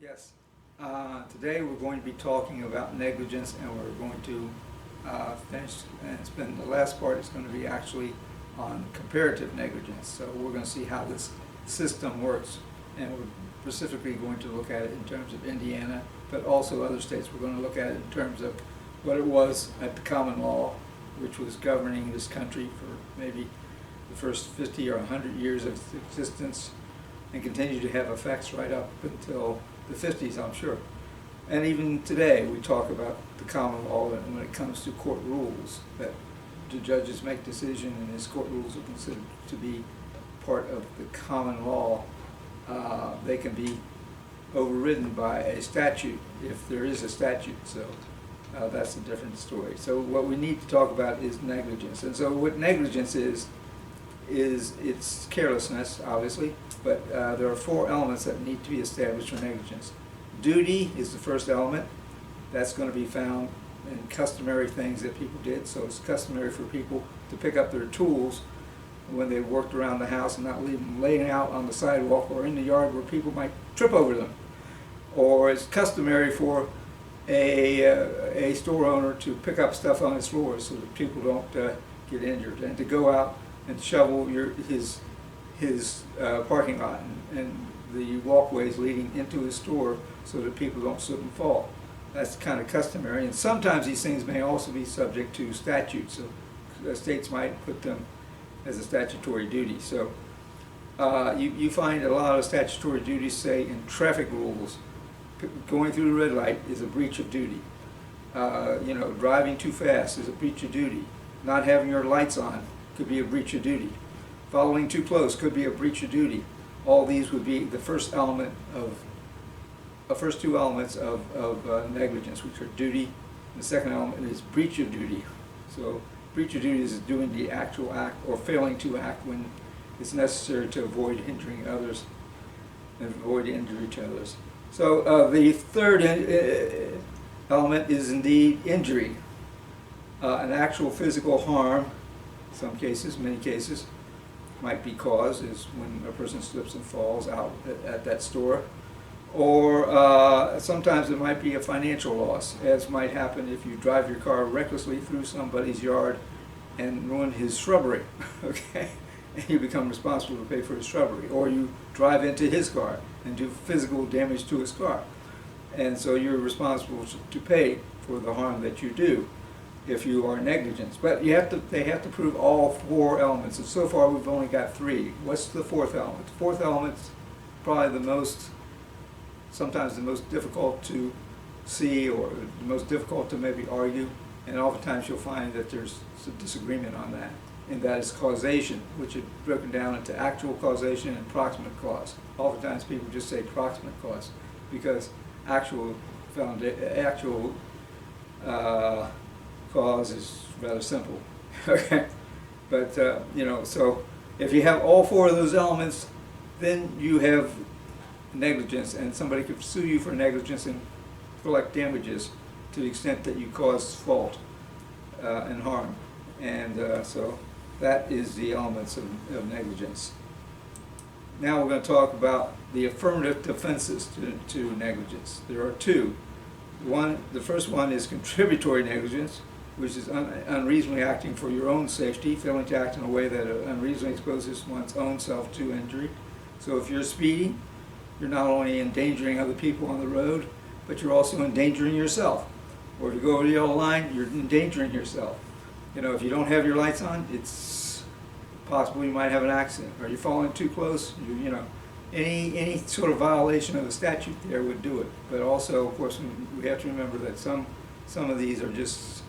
Yes. Today we're going to be talking about negligence, and we're going to finish and spend the last part is going to be actually on comparative negligence. So we're going to see how this system works, and we're specifically going to look at it in terms of Indiana, but also other states. We're going to look at it in terms of what it was at the common law, which was governing this country for maybe the first 50 or 100 years of its existence, and continue to have effects right up until the 50s, I'm sure. And even today, we talk about the common law, and when it comes to court rules, that the judges make decisions, and his court rules are considered to be part of the common law. They can be overridden by a statute if there is a statute. So that's a different story. So what we need to talk about is negligence. And so what negligence is it's carelessness, obviously, but there are four elements that need to be established for negligence. Duty is the first element. That's going to be found in customary things that people did. So it's customary for people to pick up their tools when they worked around the house and not leave them laying out on the sidewalk or in the yard where people might trip over them. Or it's customary for a store owner to pick up stuff on his floors so that people don't get injured, and to go out and shovel his parking lot and the walkways leading into his store so that people don't slip and fall. That's kind of customary, and sometimes these things may also be subject to statute, so the states might put them as a statutory duty. So you find a lot of statutory duties, say in traffic rules. Going through the red light is a breach of duty. Driving too fast is a breach of duty. Not having your lights on could be a breach of duty. Following too close could be a breach of duty. All these would be the first two elements of negligence, which are duty. And the second element is breach of duty. So breach of duty is doing the actual act or failing to act when it's necessary to avoid injuring others and avoid injury to others. So the third element is indeed injury. An actual physical harm, some cases, many cases, might be caused is when a person slips and falls out at that store. Or sometimes it might be a financial loss, as might happen if you drive your car recklessly through somebody's yard and ruin his shrubbery, okay? And you become responsible to pay for his shrubbery. Or you drive into his car and do physical damage to his car. And so you're responsible to pay for the harm that you do if you are negligent. But they have to prove all four elements, and so far we've only got three. What's the fourth element? The fourth element is probably sometimes the most difficult to see, or the most difficult to maybe argue, and oftentimes you'll find that there's a disagreement on that, and that is causation, which is broken down into actual causation and proximate cause. Oftentimes people just say proximate cause because actual cause is rather simple. Okay, but so if you have all four of those elements, then you have negligence, and somebody could sue you for negligence and collect damages to the extent that you caused fault and harm. And so that is the elements of negligence. Now we're going to talk about the affirmative defenses to negligence. There are two. The first one is contributory negligence, which is unreasonably acting for your own safety, failing to act in a way that unreasonably exposes one's own self to injury. So if you're speeding, you're not only endangering other people on the road, but you're also endangering yourself. Or if you go over the yellow line, you're endangering yourself. If you don't have your lights on, it's possible you might have an accident. Or you're following too close, any sort of violation of the statute there would do it. But also, of course, we have to remember that some of these are just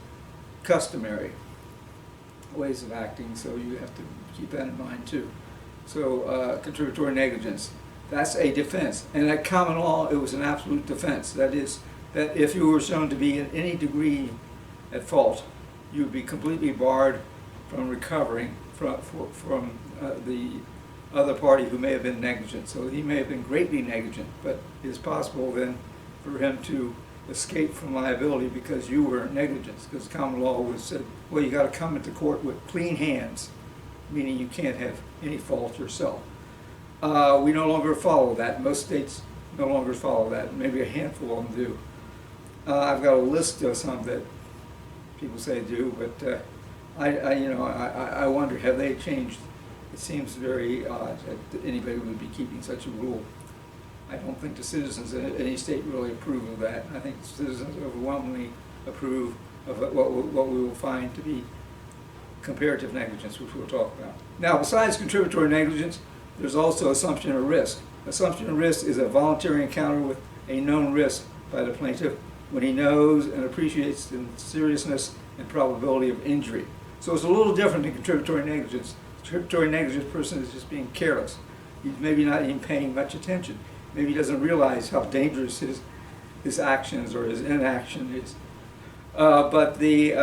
customary ways of acting, so you have to keep that in mind too. So contributory negligence, that's a defense. And at common law, it was an absolute defense. That is, that if you were shown to be in any degree at fault, you would be completely barred from recovering from the other party who may have been negligent. So he may have been greatly negligent, but it is possible then for him to escape from liability because you were negligent. Because common law was said, well, you got to come into court with clean hands, meaning you can't have any fault yourself. We no longer follow that. Most states no longer follow that. Maybe a handful of them do. I've got a list of some that people say do, but I wonder, have they changed? It seems very odd that anybody would be keeping such a rule. I don't think the citizens in any state really approve of that. I think the citizens overwhelmingly approve of what we will find to be comparative negligence, which we'll talk about. Now, besides contributory negligence, there's also assumption of risk. Assumption of risk is a voluntary encounter with a known risk by the plaintiff when he knows and appreciates the seriousness and probability of injury. So it's a little different than contributory negligence. Contributory negligence person is just being careless. He's maybe not even paying much attention. Maybe he doesn't realize how dangerous his actions or his inaction is. But the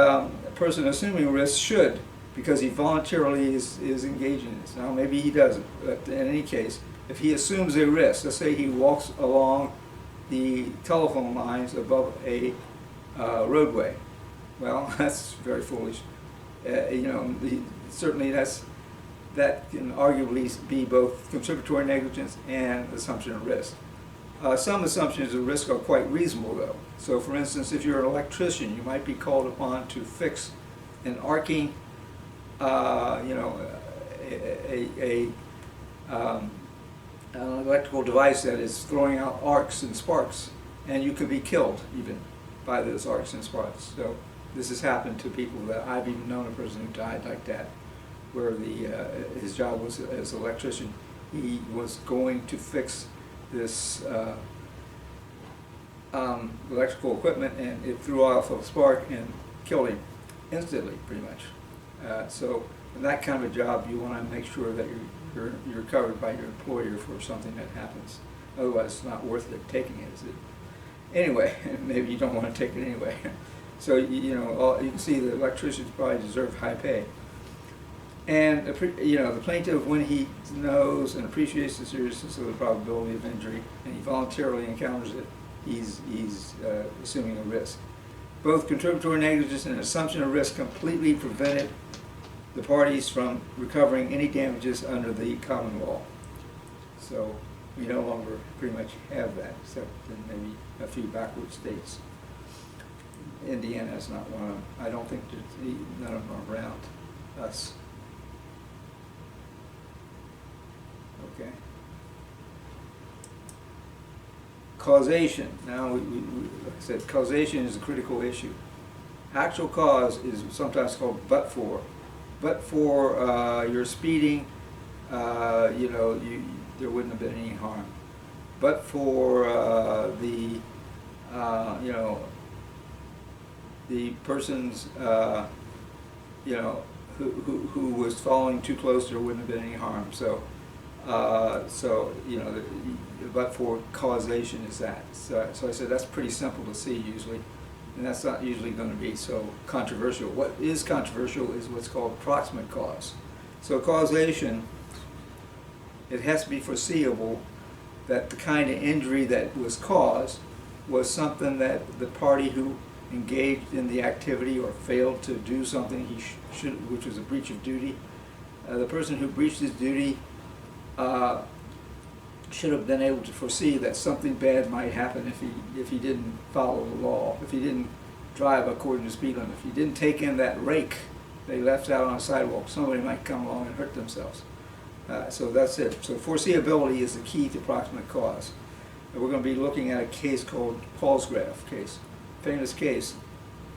person assuming risk should, because he voluntarily is engaging in this. Now, maybe he doesn't, but in any case, if he assumes a risk, let's say he walks along the telephone lines above a roadway, well, that's very foolish. Certainly that can arguably be both contributory negligence and assumption of risk. Some assumptions of risk are quite reasonable, though. So, for instance, if you're an electrician, you might be called upon to fix an arcing, an electrical device that is throwing out arcs and sparks, and you could be killed even by those arcs and sparks. So, this has happened to people that I've even known a person who died like that, where his job was as an electrician. He was going to fix this electrical equipment, and it threw off a spark and killed him instantly, pretty much. So in that kind of a job, you want to make sure that you're covered by your employer for something that happens. Otherwise, it's not worth it taking it, is it? Anyway, maybe you don't want to take it anyway. So you can see the electricians probably deserve high pay. And the plaintiff, when he knows and appreciates the seriousness of the probability of injury, and he voluntarily encounters it, he's assuming a risk. Both contributory negligence and assumption of risk completely prevented the parties from recovering any damages under the common law. So we no longer pretty much have that, except in maybe a few backward states. Indiana is not one of them. I don't think none of them are around us. Okay. Causation. Now, like I said, causation is a critical issue. Actual cause is sometimes called but for. But for your speeding, there wouldn't have been any harm. But for the person's, who was following too close, there wouldn't have been any harm. So, but for causation is that. So I said that's pretty simple to see usually, and that's not usually going to be so controversial. What is controversial is what's called proximate cause. So causation, it has to be foreseeable that the kind of injury that was caused was something that the party who engaged in the activity or failed to do something he should, which was a breach of duty. The person who breached his duty should have been able to foresee that something bad might happen if he didn't follow the law, if he didn't drive according to speed limit, if he didn't take in that rake they left out on a sidewalk. Somebody might come along and hurt themselves. So that's it. So foreseeability is the key to proximate cause. And we're going to be looking at a case called Palsgraf case, famous case,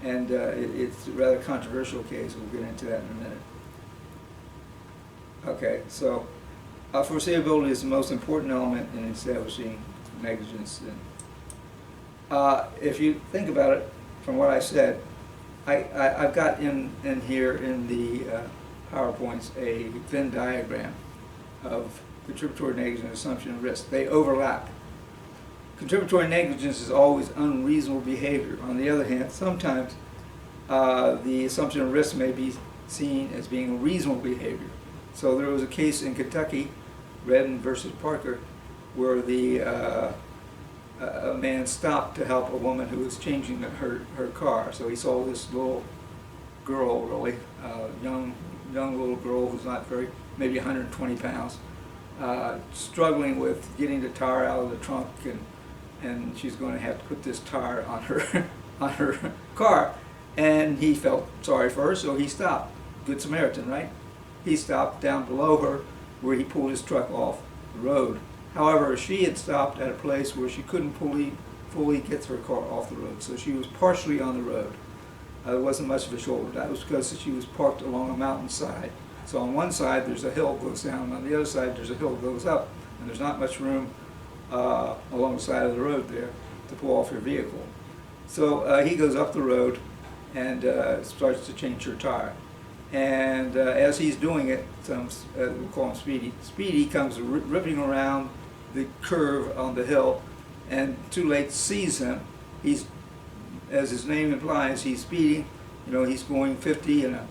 and it's a rather controversial case. We'll get into that in a minute. Okay, so foreseeability is the most important element in establishing negligence. If you think about it, from what I said, I've got in here in the PowerPoints a Venn diagram of contributory negligence, assumption, and risk. They overlap. Contributory negligence is always unreasonable behavior. On the other hand, sometimes the assumption of risk may be seen as being reasonable behavior. So there was a case in Kentucky, Redden versus Parker, where a man stopped to help a woman who was changing her car. So he saw this little girl, really, young little girl who's not very, maybe 120 pounds, struggling with getting the tire out of the trunk and and she's going to have to put this tire on her on her car. And he felt sorry for her, so he stopped. Good Samaritan, right? He stopped down below her where he pulled his truck off the road. However, she had stopped at a place where she couldn't fully get her car off the road, so she was partially on the road. There wasn't much of a shoulder. That was because she was parked along a mountainside. So on one side there's a hill that goes down, on the other side there's a hill that goes up, and there's not much room along the side of the road there to pull off your vehicle. So he goes up the road and starts to change her tire. And as he's doing it, we'll call him Speedy. Speedy comes ripping around the curve on the hill, and Too Late sees him. He's, as his name implies, he's speeding. You know, he's going 50 in a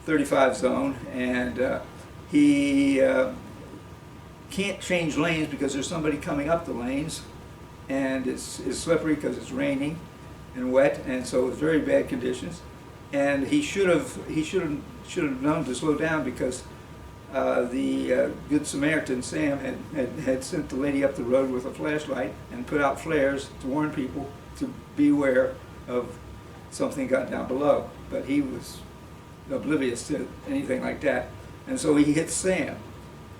35 zone, and he can't change lanes because there's somebody coming up the lanes, and it's slippery because it's raining and wet, and so it's very bad conditions. And he should have known to slow down, because the Good Samaritan, Sam, had sent the lady up the road with a flashlight and put out flares to warn people to beware of something got down below. But he was oblivious to anything like that, and so he hits Sam.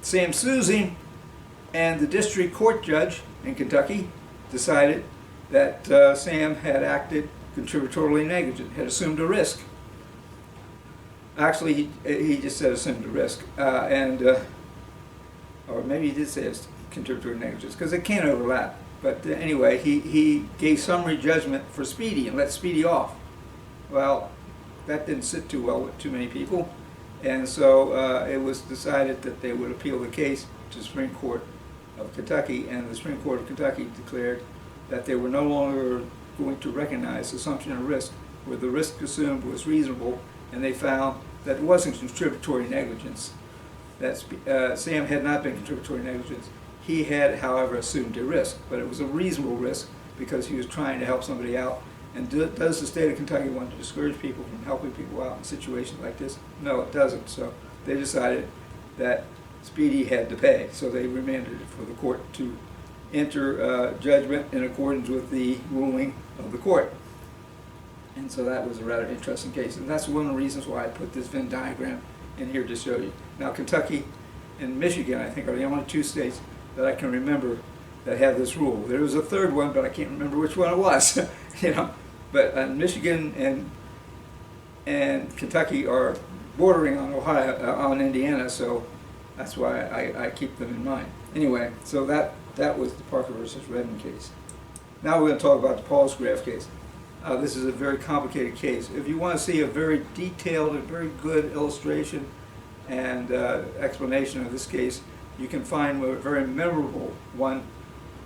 Sam sues him, and the district court judge in Kentucky decided that Sam had acted contributory negligent, had assumed a risk. Actually, he just said assumed a risk, or maybe he did say it's contributory negligence, because it can't overlap. But anyway, he gave summary judgment for Speedy and let Speedy off. Well, that didn't sit too well with too many people, and so it was decided that they would appeal the case to the Supreme Court of Kentucky, and the Supreme Court of Kentucky declared that they were no longer going to recognize assumption of risk, where the risk assumed was reasonable, and they found that it wasn't contributory negligence. That Sam had not been contributory negligence. He had, however, assumed a risk, but it was a reasonable risk because he was trying to help somebody out. And does the state of Kentucky want to discourage people from helping people out in situations like this? No, it doesn't. So they decided that Speedy had to pay. So they remanded it for the court to enter judgment in accordance with the ruling of the court. And so that was a rather interesting case. And that's one of the reasons why I put this Venn diagram in here to show you. Now, Kentucky and Michigan, I think, are the only two states that I can remember that have this rule. There was a third one, but I can't remember which one it was. You know, but Michigan and Kentucky are bordering on on Indiana, so that's why I keep them in mind. Anyway, so that was the Parker versus Redmond case. Now we're going to talk about the Palsgraf case. This is a very complicated case. If you want to see a very detailed and very good illustration and explanation of this case, you can find a very memorable one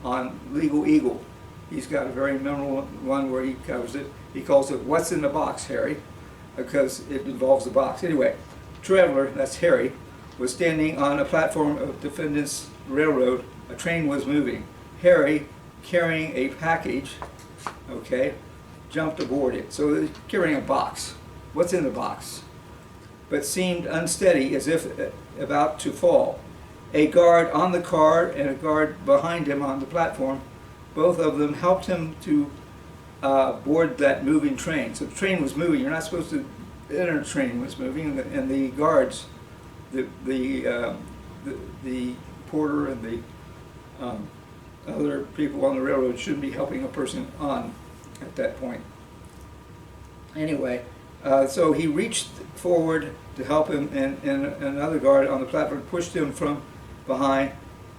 on Legal Eagle. He's got a very memorable one where he covers it. He calls it "What's in the Box, Harry?" because it involves the box. Anyway, Traveler, that's Harry, was standing on a platform of defendant's railroad. A train was moving. Harry, carrying a package, okay, jumped aboard it. So he's carrying a box. What's in the box? But seemed unsteady, as if about to fall. A guard on the car and a guard behind him on the platform, both of them helped him to board that moving train. So the train was moving. You're not supposed to enter. The train was moving, and the guards, the porter and the other people on the railroad shouldn't be helping a person on at that point. Anyway, so he reached forward to help him, and another guard on the platform pushed him from behind.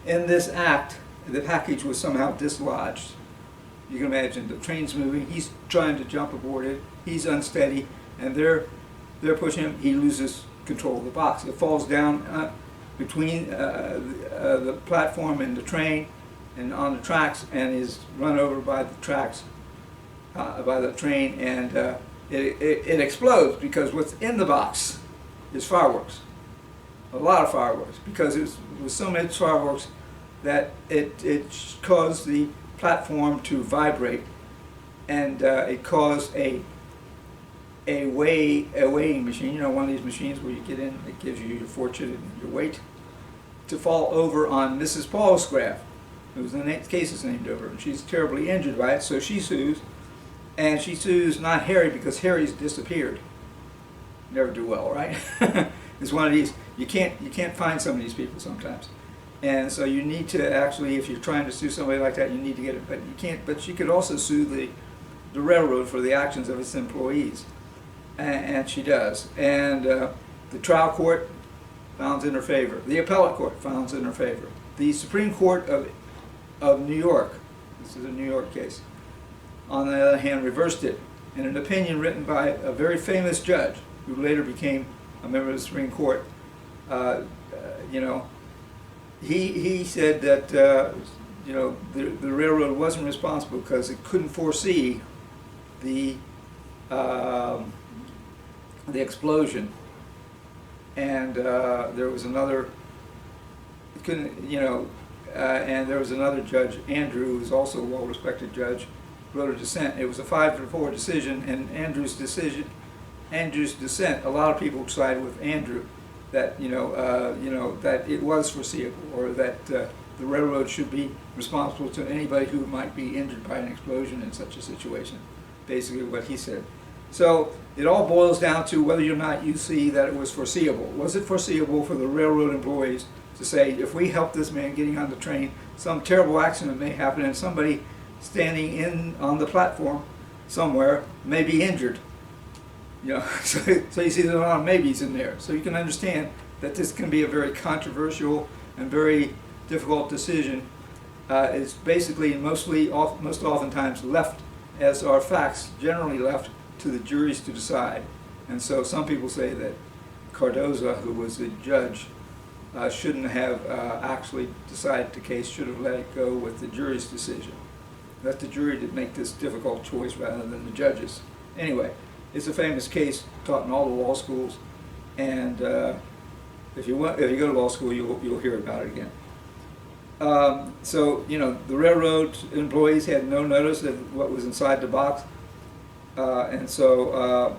In this act, the package was somehow dislodged. You can imagine the train's moving, he's trying to jump aboard it, he's unsteady, and they're pushing him. He loses control of the box. It falls down between the platform and the train and on the tracks, and is run over by the tracks, by the train, and it explodes because what's in the box is fireworks. A lot of fireworks, because it was so much fireworks that it caused the platform to vibrate, and it caused a weighing machine, you know, one of these machines where you get in, it gives you your fortune and your weight, to fall over on Mrs. Palsgraf. It was the case is named over her. And she's terribly injured by it, so she sues. And she sues not Harry because Harry's disappeared. Never do well, right? It's one of these, you can't find some of these people sometimes. And so you need to actually, if you're trying to sue somebody like that, you need to get it, but you can't, but she could also sue the railroad for the actions of its employees. And she does. And the trial court found in her favor. The appellate court found in her favor. The Supreme Court of New York, this is a New York case, on the other hand, reversed it in an opinion written by a very famous judge who later became a member of the Supreme Court. He said that the railroad wasn't responsible because it couldn't foresee the explosion, and there was another. It couldn't, and there was another judge, Andrew, who's also a well-respected judge, wrote a dissent. It was a 5-4 decision, and Andrew's dissent. A lot of people sided with Andrew that that it was foreseeable, or that the railroad should be responsible to anybody who might be injured by an explosion in such a situation. Basically, what he said. So it all boils down to whether or not you see that it was foreseeable. Was it foreseeable for the railroad employees to say, if we help this man getting on the train, some terrible accident may happen and somebody standing on the platform somewhere may be injured? So you see there are a lot of maybes in there. So you can understand that this can be a very controversial and very difficult decision. It's basically most oftentimes left, as are facts, generally left to the juries to decide. And so some people say that Cardoza, who was the judge, shouldn't have actually decided the case, should have let it go with the jury's decision. Let the jury to make this difficult choice rather than the judges. Anyway, it's a famous case taught in all the law schools, and if you go to law school, you'll hear about it again. So the railroad employees had no notice of what was inside the box, and so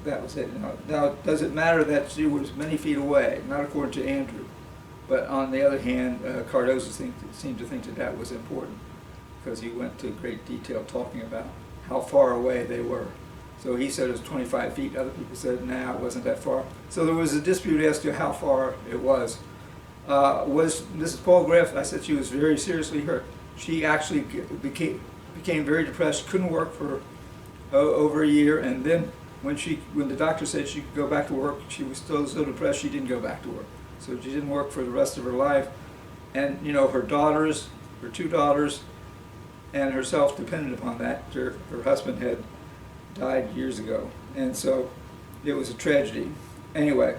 that was it. Now, does it matter that she was many feet away? Not according to Andrew, but on the other hand, Cardoza seemed to think that was important because he went to great detail talking about how far away they were. So he said it was 25 feet. Other people said, nah, it wasn't that far. So there was a dispute as to how far it was. Was Mrs. Palgraf, I said she was very seriously hurt. She actually became very depressed, couldn't work for over a year, and then when the doctor said she could go back to work, she was still so depressed she didn't go back to work. So she didn't work for the rest of her life. And her daughters, her 2 daughters, and herself depended upon that. Her husband had died years ago, and so it was a tragedy. Anyway,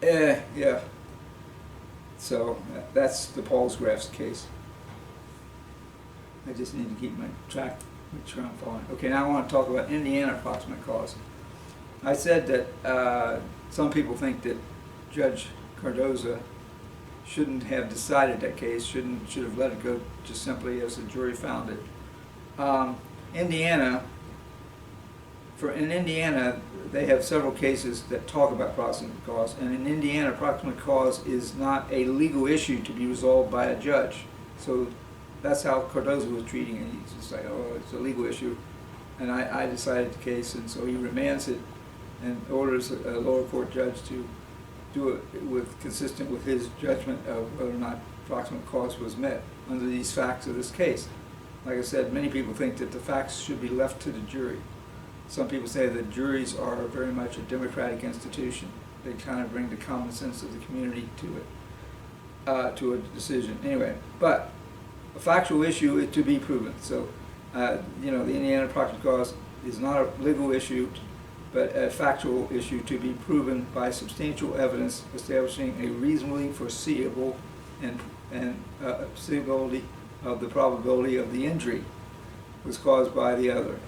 yeah. So that's the Palgraf's case. I just need to keep my track, make sure I'm following. Okay, now I want to talk about Indiana approximate cause. I said that some people think that Judge Cardoza shouldn't have decided that case, should have let it go just simply as the jury found it. In Indiana, they have several cases that talk about proximate cause, and in Indiana, proximate cause is not a legal issue to be resolved by a judge. So that's how Cardoza was treating it. He's just like, oh, it's a legal issue, and I decided the case, and so he remands it and orders a lower court judge to do it consistent with his judgment of whether or not proximate cause was met under these facts of this case. Like I said, many people think that the facts should be left to the jury. Some people say that juries are very much a democratic institution. They kind of bring the common sense of the community to a decision. Anyway, but a factual issue is to be proven. So, the Indiana proximate cause is not a legal issue, but a factual issue to be proven by substantial evidence establishing a reasonably foreseeable and foreseeability of the probability of the injury was caused by the other.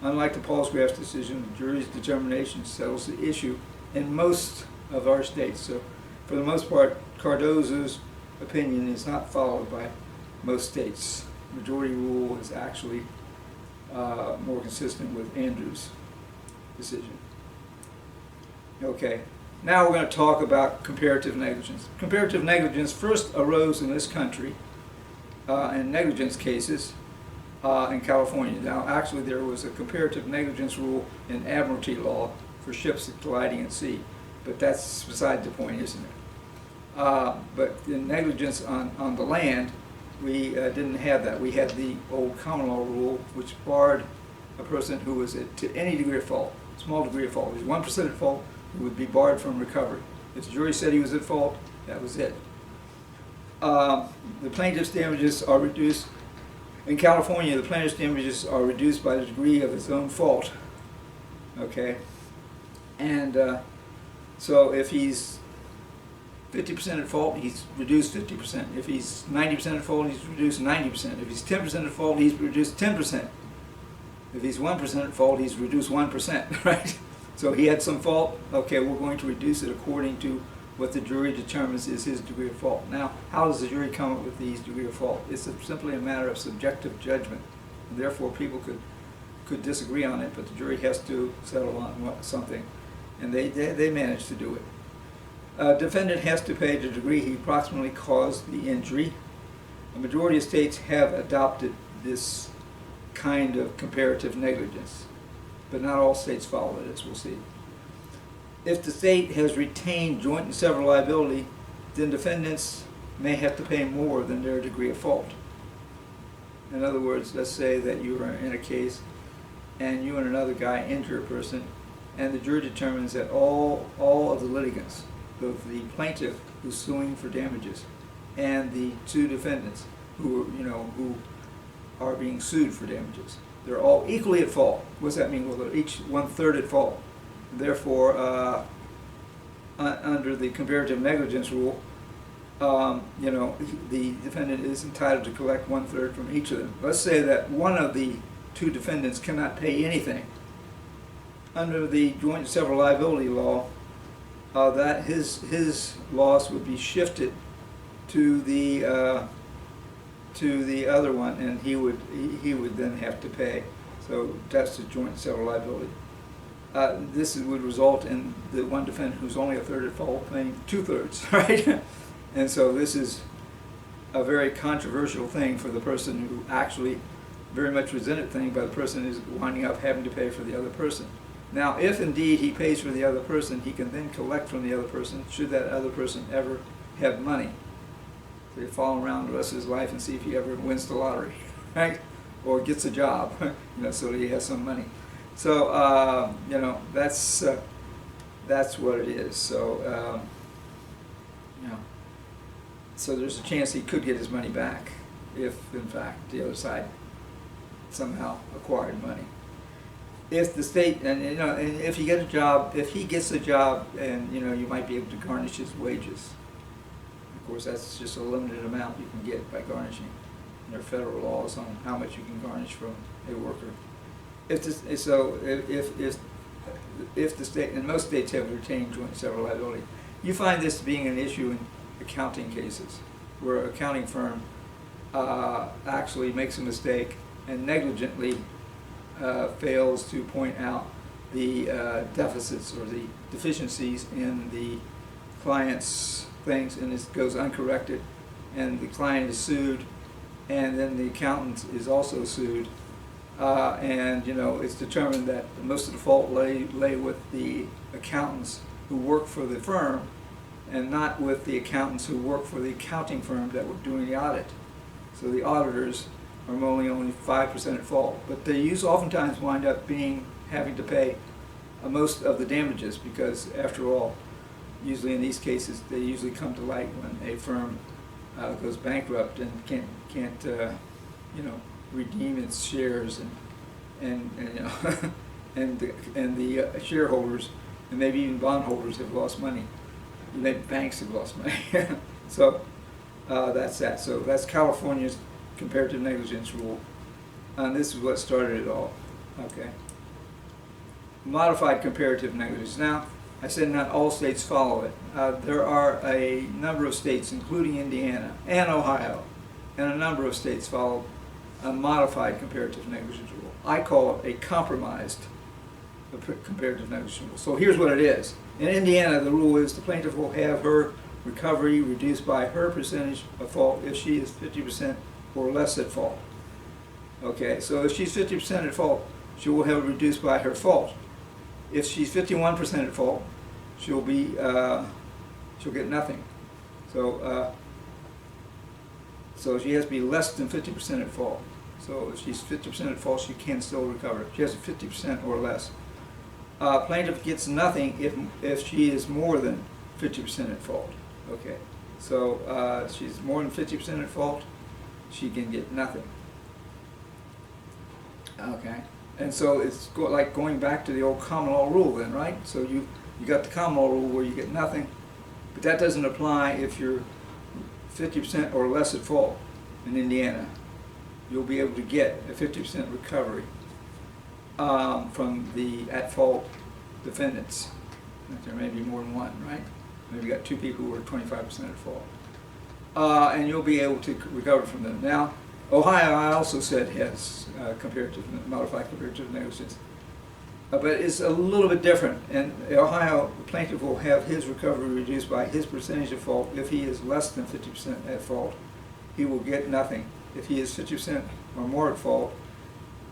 Unlike the Palgraf decision, the jury's determination settles the issue in most of our states. So, for the most part, Cardoza's opinion is not followed by most states. Majority rule is actually more consistent with Andrew's decision. Okay, now we're going to talk about comparative negligence. Comparative negligence first arose in this country in negligence cases in California. Now, actually, there was a comparative negligence rule in admiralty law for ships gliding at sea, but that's beside the point, isn't it? But in negligence on the land, we didn't have that. We had the old common law rule, which barred a person who was to any degree of fault, small degree of fault. If he was 1% at fault, he would be barred from recovery. If the jury said he was at fault, that was it. The plaintiff's damages are reduced. In California, the plaintiff's damages are reduced by the degree of his own fault. Okay? And so if he's 50% at fault, he's reduced 50%. If he's 90% at fault, he's reduced 90%. If he's 10% at fault, he's reduced 10%. If he's 1% at fault, he's reduced 1%, right? So he had some fault, okay, we're going to reduce it according to what the jury determines is his degree of fault. Now, how does the jury come up with these degree of fault? It's simply a matter of subjective judgment. And therefore, people could disagree on it, but the jury has to settle on something. And they managed to do it. Defendant has to pay the degree he approximately caused the injury. A majority of states have adopted this kind of comparative negligence, but not all states follow it, as we'll see. If the state has retained joint and several liability, then defendants may have to pay more than their degree of fault. In other words, let's say that you are in a case and you and another guy injure a person, and the jury determines that all of the litigants, both the plaintiff who's suing for damages and the two defendants who are being sued for damages, they're all equally at fault. What does that mean? Well, they're each 1/3 at fault. Therefore, under the comparative negligence rule, the defendant is entitled to collect 1/3 from each of them. Let's say that one of the two defendants cannot pay anything. Under the joint and several liability law, that his loss would be shifted to the other one, and he would then have to pay. So that's the joint and several liability. This would result in the one defendant who's only 1/3 at fault paying 2/3, right? And so this is a very controversial thing for the person who actually very much resented thing, but the person is winding up having to pay for the other person. Now, if indeed he pays for the other person, he can then collect from the other person should that other person ever have money. So you follow around the rest of his life and see if he ever wins the lottery, right? Or gets a job, so that he has some money. So, that's what it is. So, so there's a chance he could get his money back if, in fact, the other side somehow acquired money. If the state, and if you get a job, if he gets a job, and you might be able to garnish his wages. Of course, that's just a limited amount you can get by garnishing. There are federal laws on how much you can garnish from a worker. If the state, and most states have retained joint and several liability, you find this being an issue in accounting cases, where an accounting firm actually makes a mistake and negligently fails to point out the deficits or the deficiencies in the client's things, and it goes uncorrected, and the client is sued, and then the accountant is also sued, and it's determined that most of the fault lay with the accountants who work for the firm, and not with the accountants who work for the accounting firm that were doing the audit. So the auditors are only 5% at fault, but they oftentimes wind up having to pay most of the damages, because after all, usually in these cases, they usually come to light when a firm goes bankrupt and can't redeem its shares, and and the shareholders and maybe even bondholders have lost money. Maybe banks have lost money. So that's that. So that's California's comparative negligence rule, and this is what started it all. Okay. Modified comparative negligence. Now, I said not all states follow it. There are a number of states, including Indiana and Ohio, and a number of states follow a modified comparative negligence rule. I call it a compromised comparative negligence rule. So here's what it is. In Indiana, the rule is the plaintiff will have her recovery reduced by her percentage of fault if she is 50% or less at fault. Okay, so if she's 50% at fault, she will have it reduced by her fault. If she's 51% at fault, she'll get nothing. So so she has to be less than 50% at fault. So if she's 50% at fault, she can still recover. She has 50% or less. Plaintiff gets nothing if she is more than 50% at fault. Okay, so she's more than 50% at fault, she can get nothing. Okay, and so it's like going back to the old common law rule then, right? So you got the common law rule where you get nothing, but that doesn't apply if you're 50% or less at fault in Indiana. You'll be able to get a 50% recovery from the at-fault defendants. There may be more than one, right? Maybe you got two people who are 25% at fault. And you'll be able to recover from them. Now, Ohio, I also said, has modified comparative negligence. But it's a little bit different. And Ohio, the plaintiff will have his recovery reduced by his percentage of fault. If he is less than 50% at fault, he will get nothing. If he is 50% or more at fault,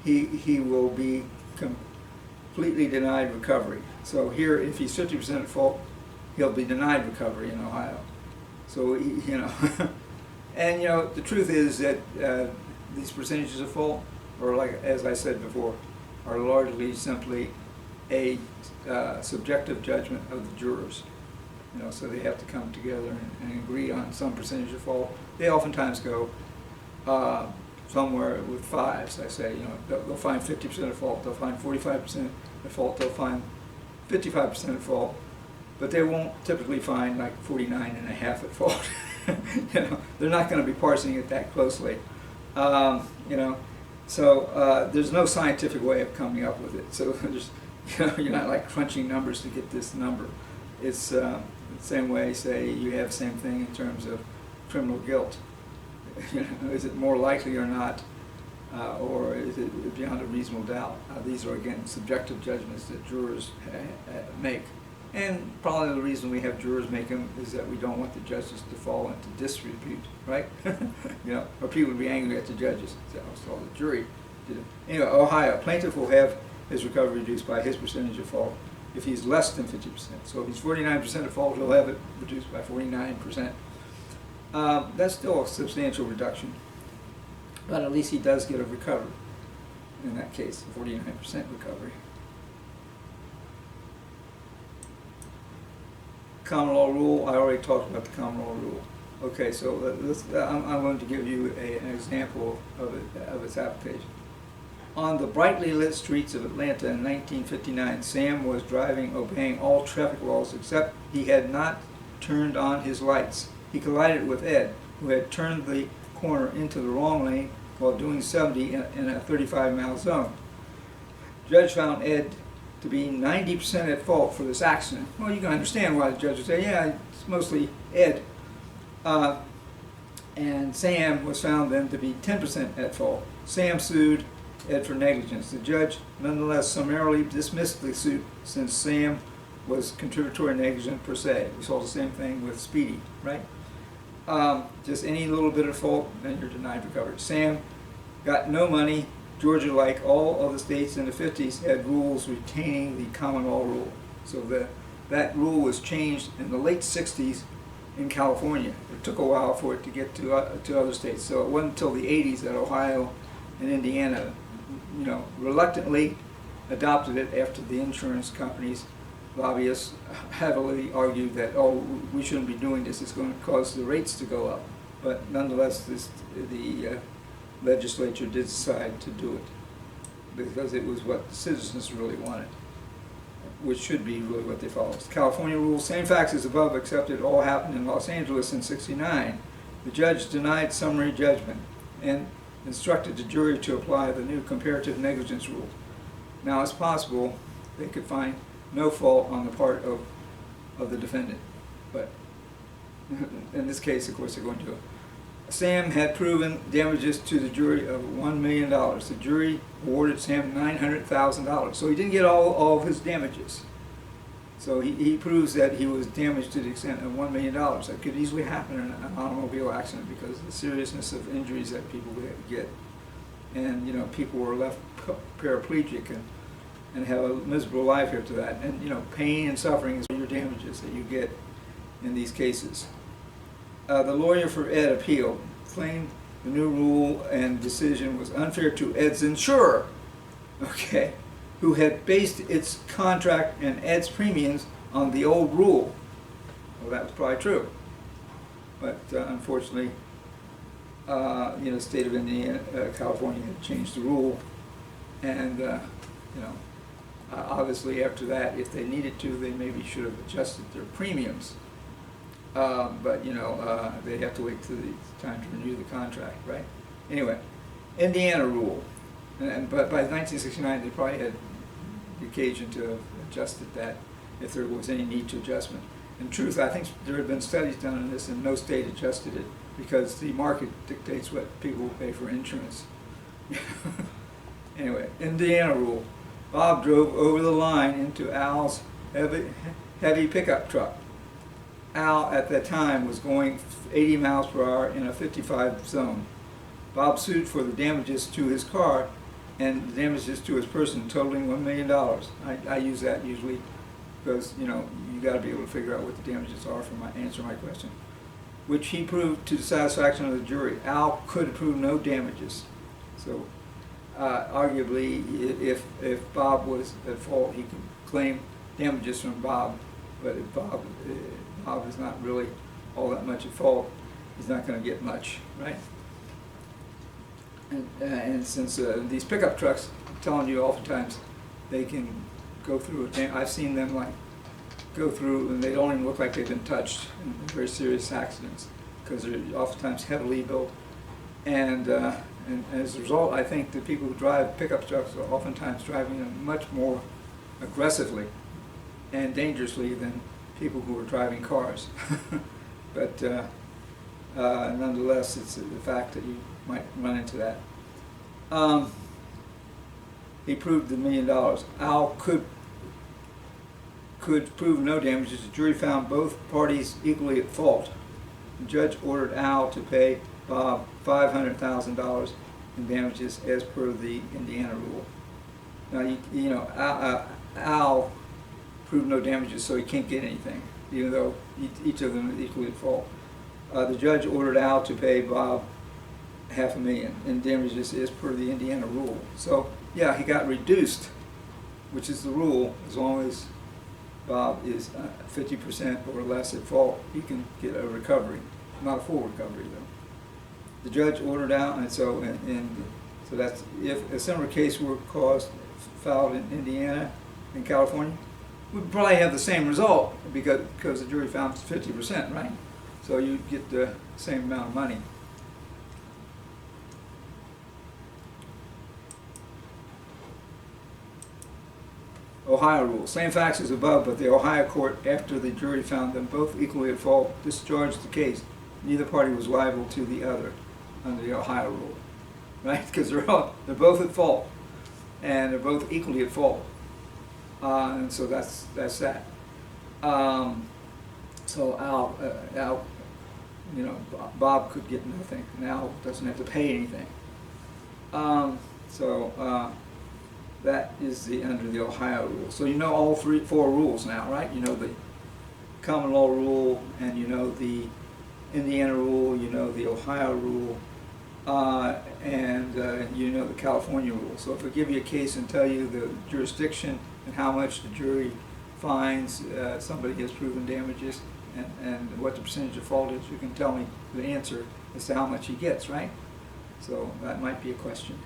he will be completely denied recovery. So here, if he's 50% at fault, he'll be denied recovery in Ohio. So, and the truth is that these percentages of fault, or like as I said before, are largely simply a subjective judgment of the jurors. So they have to come together and agree on some percentage of fault. They oftentimes go somewhere with fives. I say, they'll find 50% of fault, they'll find 45% of fault, they'll find 55% of fault, but they won't typically find like 49.5 at fault. They're not going to be parsing it that closely. So there's no scientific way of coming up with it. So there's, you're not like crunching numbers to get this number. It's the same way, say, you have the same thing in terms of criminal guilt. Is it more likely or not, or is it beyond a reasonable doubt? These are, again, subjective judgments that jurors make. And probably the reason we have jurors make them is that we don't want the judges to fall into disrepute, right? Or people would be angry at the judges. So the jury did it. Anyway, Ohio, plaintiff will have his recovery reduced by his percentage of fault if he's less than 50%. So if he's 49% of fault, he'll have it reduced by 49%. That's still a substantial reduction, but at least he does get a recovery. In that case, 49% recovery. Common law rule, I already talked about the common law rule. Okay, so I'm going to give you an example of its application. On the brightly lit streets of Atlanta in 1959, Sam was driving obeying all traffic laws except he had not turned on his lights. He collided with Ed, who had turned the corner into the wrong lane while doing 70 in a 35-mile zone. Judge found Ed to be 90% at fault for this accident. Well, you can understand why the judge would say, yeah, it's mostly Ed. And Sam was found then to be 10% at fault. Sam sued Ed for negligence. The judge nonetheless summarily dismissed the suit since Sam was contributory negligent per se. We saw the same thing with Speedy, right? Just any little bit of fault, then you're denied recovery. Sam got no money. Georgia, like all other states in the 50s, had rules retaining the common law rule. So that rule was changed in the late 60s in California. It took a while for it to get to other states. So it wasn't until the 80s that Ohio and Indiana, reluctantly adopted it after the insurance companies, lobbyists, heavily argued that, oh, we shouldn't be doing this. It's going to cause the rates to go up. But nonetheless, the legislature did decide to do it because it was what the citizens really wanted, which should be really what they follow. California rule, same facts as above, except it all happened in Los Angeles in '69. The judge denied summary judgment and instructed the jury to apply the new comparative negligence rule. Now, it's possible they could find no fault on the part of the defendant, but in this case, of course, they're going to. Sam had proven damages to the jury of $1 million. The jury awarded Sam $900,000. So he didn't get all of his damages. So he proves that he was damaged to the extent of $1 million. That could easily happen in an automobile accident because of the seriousness of injuries that people get. And, you know, people were left paraplegic and have a miserable life after that. And, you know, pain and suffering is your damages that you get in these cases. The lawyer for Ed appealed, claimed the new rule and decision was unfair to Ed's insurer, okay, who had based its contract and Ed's premiums on the old rule. Well, that was probably true. But unfortunately, you know, the state of Indiana, California had changed the rule. And, you know, obviously after that, if they needed to, they maybe should have adjusted their premiums. But, you know, they have to wait till the time to renew the contract, right? Anyway, Indiana rule. But by 1969, they probably had the occasion to have adjusted that if there was any need to adjustment. In truth, I think there have been studies done on this and no state adjusted it because the market dictates what people will pay for insurance. Anyway, Indiana rule. Bob drove over the line into Al's heavy pickup truck. Al at that time was going 80 miles per hour in a 55 zone. Bob sued for the damages to his car and the damages to his person totaling $1 million. I use that usually because, you know, you got to be able to figure out what the damages are for answer my question, which he proved to the satisfaction of the jury. Al could prove no damages. So arguably, if Bob was at fault, he could claim damages from Bob, but if Bob is not really all that much at fault, he's not going to get much, right? And since these pickup trucks, I'm telling you, oftentimes they can go through I've seen them like go through and they don't even look like they've been touched in very serious accidents because they're oftentimes heavily built. And as a result, I think the people who drive pickup trucks are oftentimes driving them much more aggressively and dangerously than people who are driving cars. But nonetheless, it's the fact that you might run into that. He proved the $1 million. Al could prove no damages. The jury found both parties equally at fault. The judge ordered Al to pay Bob $500,000 in damages as per the Indiana rule. Now, you know, Al proved no damages, so he can't get anything, even though each of them is equally at fault. The judge ordered Al to pay Bob $500,000 in damages as per the Indiana rule. So, yeah, he got reduced, which is the rule. As long as Bob is 50% or less at fault, he can get a recovery, not a full recovery though. The judge ordered out, and so so that's if a similar case were filed in Indiana and California, we'd probably have the same result because the jury found 50%, right? So you get the same amount of money. Ohio rule. Same facts as above, but the Ohio court, after the jury found them both equally at fault, discharged the case. Neither party was liable to the other under the Ohio rule, right? Because they're both at fault, and they're both equally at fault, and so that's that. So Al, you know, Bob could get nothing, and Al doesn't have to pay anything. That is under the Ohio rule. So you know all four rules now, right? You know the common law rule, and you know the Indiana rule, you know the Ohio rule, and you know the California rule. So if I give you a case and tell you the jurisdiction and how much the jury finds somebody has proven damages and what the percentage of fault is, you can tell me the answer as to how much he gets, right? So that might be a question.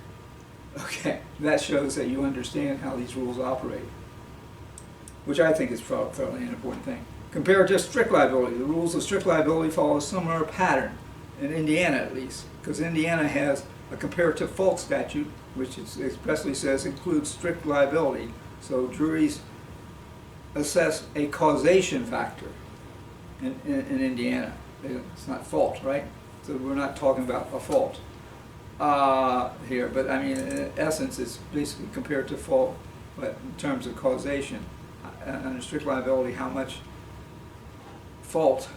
Okay, that shows that you understand how these rules operate, which I think is fairly an important thing. Comparative strict liability. The rules of strict liability follow a similar pattern, in Indiana at least, because Indiana has a comparative fault statute, which expressly says includes strict liability. So juries assess a causation factor in Indiana. It's not fault, right? So we're not talking about a fault here, but I mean, in essence, it's basically comparative fault, but in terms of causation. under strict liability, how much fault,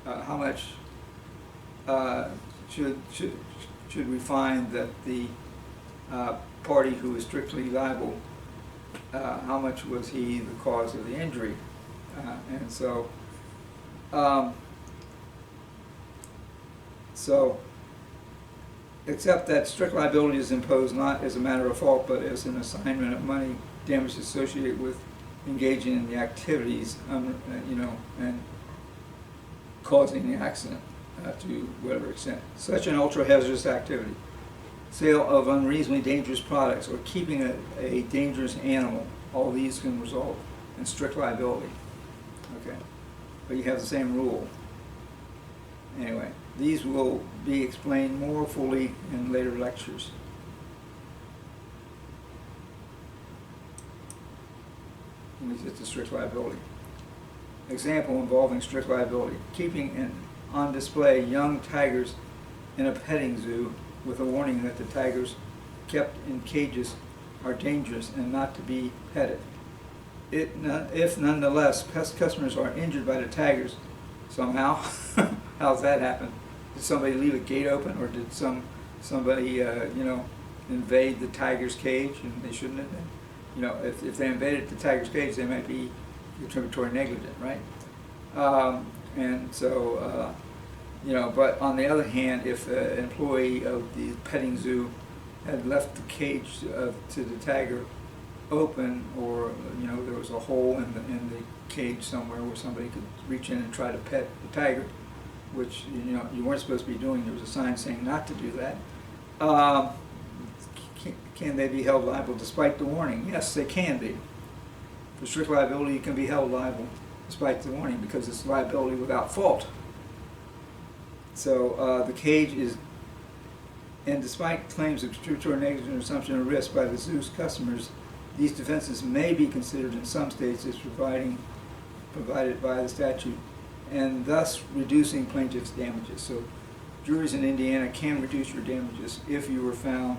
how much should we find that the party who is strictly liable, how much was he the cause of the injury? And so, except that strict liability is imposed not as a matter of fault, but as an assignment of money damage associated with engaging in the activities, you know, and causing the accident to whatever extent. Such an ultra-hazardous activity, sale of unreasonably dangerous products, or keeping a dangerous animal, all these can result in strict liability. Okay, but you have the same rule. Anyway, these will be explained more fully in later lectures. Let me get to strict liability. Example involving strict liability: keeping on display young tigers in a petting zoo with a warning that the tigers kept in cages are dangerous and not to be petted. If nonetheless pest customers are injured by the tigers somehow, how's that happen? Did somebody leave a gate open, or did somebody you know, invade the tiger's cage and they shouldn't have been? You know, if they invaded the tiger's cage, they might be contributory negligent, right? And so, you know, but on the other hand, if an employee of the petting zoo had left the cage to the tiger open, or you know, there was a hole in the cage somewhere where somebody could reach in and try to pet the tiger, which you know you weren't supposed to be doing. There was a sign saying not to do that. Can they be held liable despite the warning? Yes, they can be. For strict liability, you can be held liable despite the warning because it's liability without fault. So the cage is, and despite claims of contributory negligence or assumption of risk by the zoo's customers, these defenses may be considered in some states as provided by the statute, and thus reducing plaintiff's damages. So juries in Indiana can reduce your damages if you were found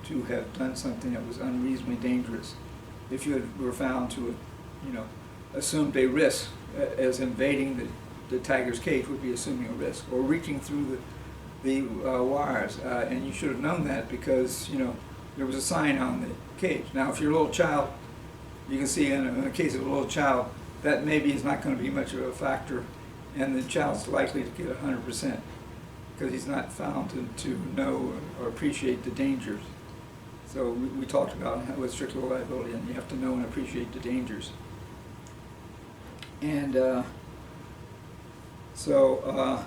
to have done something that was unreasonably dangerous. If you were found to have, you know, assumed a risk, as invading the tiger's cage would be assuming a risk, or reaching through the wires, and you should have known that because, you know, there was a sign on the cage. Now, if you're a little child, you can see in the case of a little child, that maybe is not going to be much of a factor, and the child's likely to get 100% because he's not found to know or appreciate the dangers. So we talked about with strict liability, and you have to know and appreciate the dangers. And so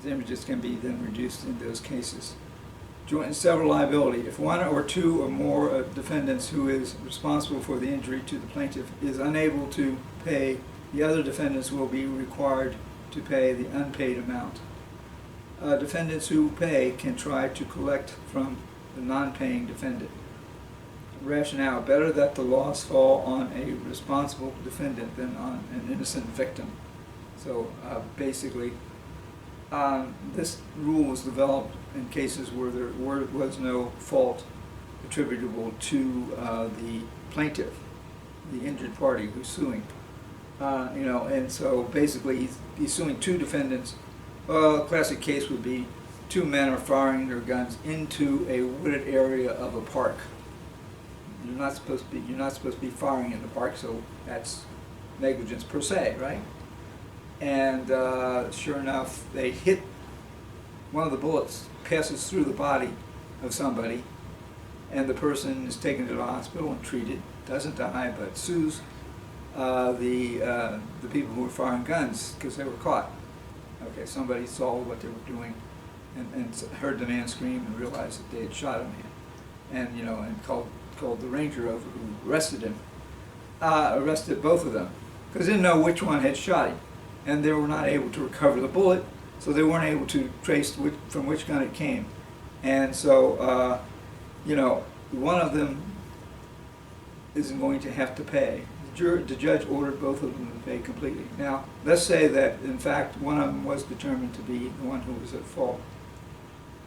damages can be then reduced in those cases. Joint and several liability. If one or two or more defendants who is responsible for the injury to the plaintiff is unable to pay, the other defendants will be required to pay the unpaid amount. Defendants who pay can try to collect from the non-paying defendant. Rationale: better that the loss fall on a responsible defendant than on an innocent victim. So basically, this rule was developed in cases where there was no fault attributable to the plaintiff, the injured party who's suing. You know, and so basically he's suing two defendants. A classic case would be two men are firing their guns into a wooded area of a park. You're not supposed to be firing in the park, so that's negligence per se, right? And sure enough, they hit, one of the bullets passes through the body of somebody, and the person is taken to the hospital and treated, doesn't die, but sues the people who were firing guns because they were caught. Okay, somebody saw what they were doing and heard the man scream and realized that they had shot a man, and you know, and called the ranger over, who arrested him, arrested both of them because they didn't know which one had shot him, and they were not able to recover the bullet, so they weren't able to trace from which gun it came, and so you know, one of them isn't going to have to pay. The judge ordered both of them to pay completely. Now, let's say that in fact one of them was determined to be the one who was at fault.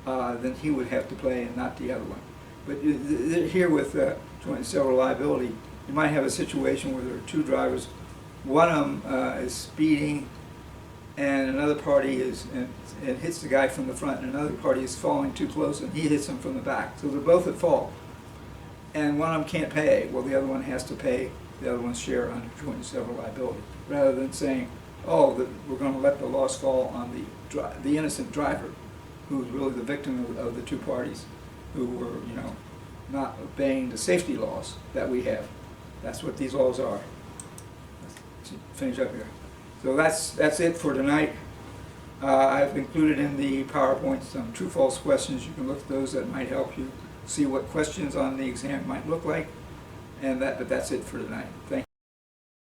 Then he would have to pay and not the other one. But here with joint and several liability, you might have a situation where there are two drivers. One of them is speeding, and another party is, and it hits the guy from the front, and another party is falling too close, and he hits him from the back. So they're both at fault. And one of them can't pay. Well, the other one has to pay the other one's share under joint and several liability, rather than saying, oh, we're going to let the loss fall on the innocent driver, who was really the victim of the two parties, who were, you know, not obeying the safety laws that we have. That's what these laws are. Let's finish up here. So that's it for tonight. I've included in the PowerPoint some true-false questions. You can look at those. That might help you see what questions on the exam might look like. But that's it for tonight. Thank you.